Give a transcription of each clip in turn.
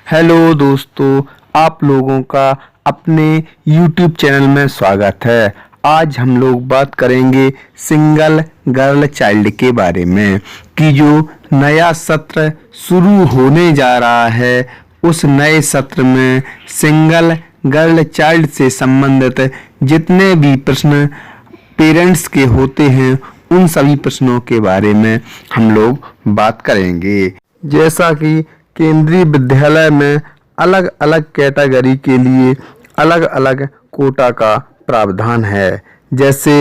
Hello दोस्तों, आप लोगों का अपने YouTube चैनल में स्वागत है। आज हम लोग बात करेंगे सिंगल गर्ल चाइल्ड के बारे में कि जो नया सत्र शुरू होने जा रहा है उस नए सत्र में सिंगल गर्ल चाइल्ड से संबंधित जितने भी प्रश्न पेरेंट्स के होते हैं उन सभी प्रश्नों के बारे में हम लोग बात करेंगे। जैसा कि केंद्रीय विद्यालय में अलग अलग कैटेगरी के लिए अलग अलग कोटा का प्रावधान है। जैसे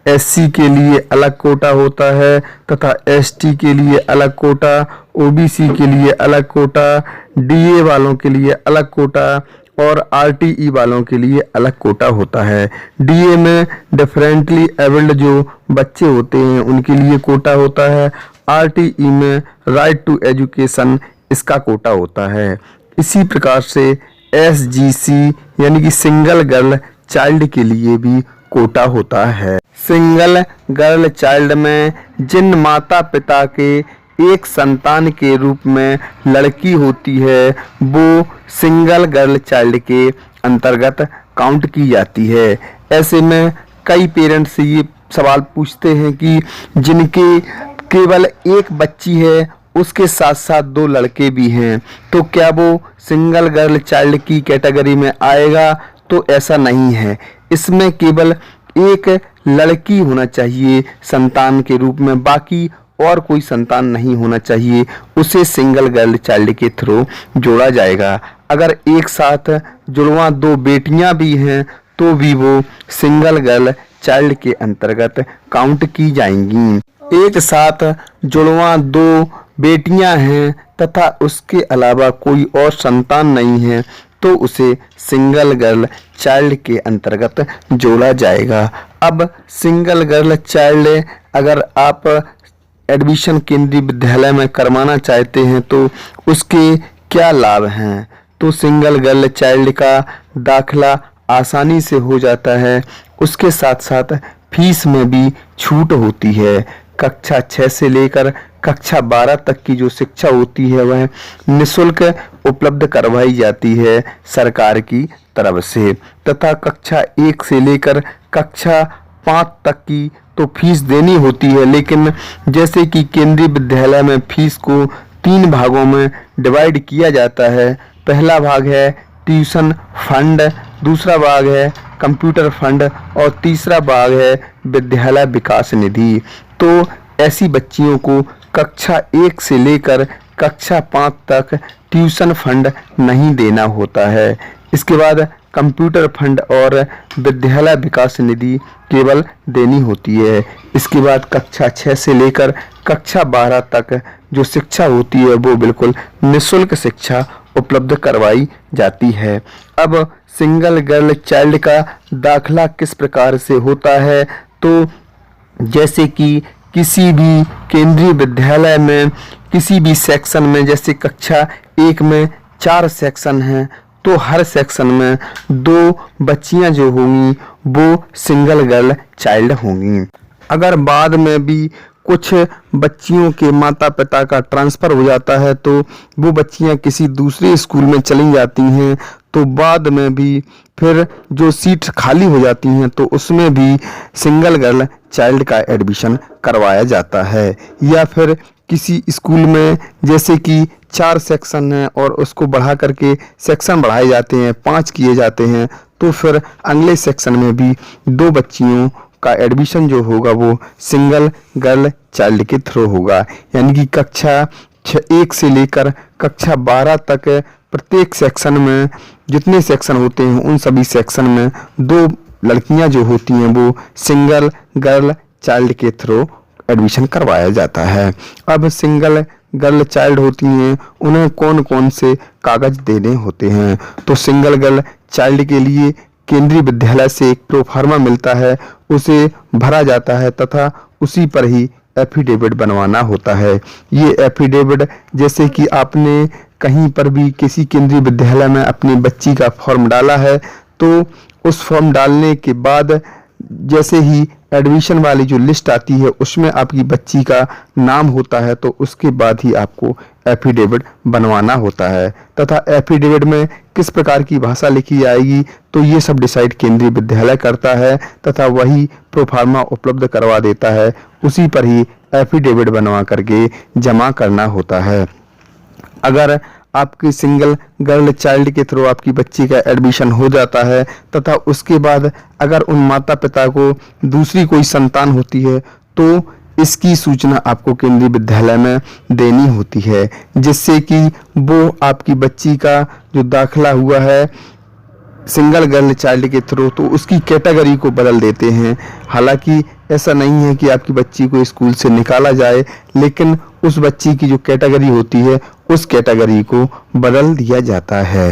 एससी के लिए अलग कोटा होता है तथा एसटी के लिए अलग कोटा, ओबीसी के लिए अलग कोटा, डीए वालों के लिए अलग कोटा और आरटीई वालों के लिए अलग कोटा होता है। डीए में डिफरेंटली एबल्ड जो बच्चे होते हैं उनके लिए कोटा होता है। आरटीई में राइट टू एजुकेशन इसका कोटा होता है। इसी प्रकार से एसजीसी यानी कि सिंगल गर्ल चाइल्ड के लिए भी कोटा होता है। सिंगल गर्ल चाइल्ड में जिन माता पिता के एक संतान के रूप में लड़की होती है वो सिंगल गर्ल चाइल्ड के अंतर्गत काउंट की जाती है। ऐसे में कई पेरेंट्स ये सवाल पूछते हैं कि जिनके केवल एक बच्ची है उसके साथ साथ दो लड़के भी हैं तो क्या वो सिंगल गर्ल चाइल्ड की कैटेगरी में आएगा? तो ऐसा नहीं है। इसमें केवल एक लड़की होना चाहिए संतान के रूप में, बाकी और कोई संतान नहीं होना चाहिए, उसे सिंगल गर्ल चाइल्ड के थ्रू जोड़ा जाएगा। अगर एक साथ जुड़वा दो बेटियां भी हैं तो भी वो सिंगल गर्ल चाइल्ड के अंतर्गत काउंट की जाएंगी। एक साथ जुड़वा दो बेटियां हैं तथा उसके अलावा कोई और संतान नहीं है तो उसे सिंगल गर्ल चाइल्ड के अंतर्गत जोड़ा जाएगा। अब सिंगल गर्ल चाइल्ड अगर आप एडमिशन केंद्रीय विद्यालय में करवाना चाहते हैं तो उसके क्या लाभ हैं? तो सिंगल गर्ल चाइल्ड का दाखिला आसानी से हो जाता है। उसके साथ साथ फीस में भी छूट होती है। कक्षा 6 से लेकर कक्षा 12 तक की जो शिक्षा होती है वह निःशुल्क उपलब्ध करवाई जाती है सरकार की तरफ से, तथा कक्षा 1 से लेकर कक्षा 5 तक की तो फीस देनी होती है। लेकिन जैसे कि केंद्रीय विद्यालय में फीस को 3 भागों में डिवाइड किया जाता है। पहला भाग है ट्यूशन फंड, दूसरा भाग है कंप्यूटर फंड और तीसरा भाग है विद्यालय विकास निधि। तो ऐसी बच्चियों को कक्षा 1 से लेकर कक्षा 5 तक ट्यूशन फंड नहीं देना होता है। इसके बाद कंप्यूटर फंड और विद्यालय विकास निधि केवल देनी होती है। इसके बाद कक्षा 6 से लेकर कक्षा 12 तक जो शिक्षा होती है वो बिल्कुल निःशुल्क शिक्षा उपलब्ध करवाई जाती है। अब सिंगल गर्ल चाइल्ड का दाखिला किस प्रकार से होता है? तो जैसे कि किसी भी केंद्रीय विद्यालय में किसी भी सेक्शन में, जैसे कक्षा 1 में 4 सेक्शन हैं तो हर सेक्शन में 2 बच्चियां जो होंगी वो सिंगल गर्ल चाइल्ड होंगी। अगर बाद में भी कुछ बच्चियों के माता पिता का ट्रांसफ़र हो जाता है तो वो बच्चियां किसी दूसरे स्कूल में चली जाती हैं तो बाद में भी फिर जो सीट खाली हो जाती हैं तो उसमें भी सिंगल गर्ल चाइल्ड का एडमिशन करवाया जाता है। या फिर किसी स्कूल में जैसे कि 4 सेक्शन हैं और उसको बढ़ा करके सेक्शन बढ़ाए जाते हैं, 5 किए जाते हैं तो फिर अगले सेक्शन में भी 2 बच्चियों का एडमिशन जो होगा वो सिंगल गर्ल चाइल्ड के थ्रू होगा। यानी कि कक्षा 1 से लेकर कक्षा 12 तक प्रत्येक सेक्शन में जितने सेक्शन होते हैं उन सभी सेक्शन में 2 लड़कियां जो होती हैं वो सिंगल गर्ल चाइल्ड के थ्रू एडमिशन करवाया जाता है। अब सिंगल गर्ल चाइल्ड होती हैं उन्हें कौन कौन से कागज देने होते हैं? तो सिंगल गर्ल चाइल्ड के लिए केंद्रीय विद्यालय से एक प्रोफार्मा मिलता है, उसे भरा जाता है तथा उसी पर ही एफिडेविट बनवाना होता है। ये एफिडेविट जैसे कि आपने कहीं पर भी किसी केंद्रीय विद्यालय में अपनी बच्ची का फॉर्म डाला है तो उस फॉर्म डालने के बाद जैसे ही एडमिशन वाली जो लिस्ट आती है उसमें आपकी बच्ची का नाम होता है तो उसके बाद ही आपको एफिडेविट बनवाना होता है, तथा एफिडेविट में किस प्रकार की भाषा लिखी जाएगी तो ये सब डिसाइड केंद्रीय विद्यालय करता है तथा वही प्रोफार्मा उपलब्ध करवा देता है। उसी पर ही एफिडेविट बनवा करके जमा करना होता है। अगर आपकी सिंगल गर्ल चाइल्ड के थ्रू आपकी बच्ची का एडमिशन हो जाता है तथा उसके बाद अगर उन माता पिता को दूसरी कोई संतान होती है तो इसकी सूचना आपको केंद्रीय विद्यालय में देनी होती है, जिससे कि वो आपकी बच्ची का जो दाखिला हुआ है सिंगल गर्ल चाइल्ड के थ्रू तो उसकी कैटेगरी को बदल देते हैं। हालांकि ऐसा नहीं है कि आपकी बच्ची को स्कूल से निकाला जाए, लेकिन उस बच्ची की जो कैटेगरी होती है उस कैटेगरी को बदल दिया जाता है।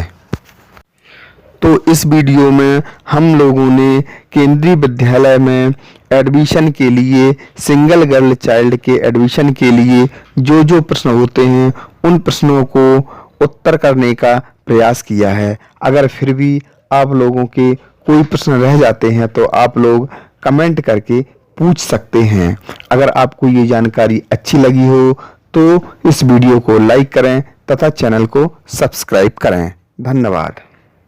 तो इस वीडियो में हम लोगों ने केंद्रीय विद्यालय में एडमिशन के लिए सिंगल गर्ल चाइल्ड के एडमिशन के लिए जो जो प्रश्न होते हैं उन प्रश्नों को उत्तर करने का प्रयास किया है। अगर फिर भी आप लोगों के कोई प्रश्न रह जाते हैं तो आप लोग कमेंट करके पूछ सकते हैं। अगर आपको ये जानकारी अच्छी लगी हो तो इस वीडियो को लाइक करें तथा चैनल को सब्सक्राइब करें। धन्यवाद।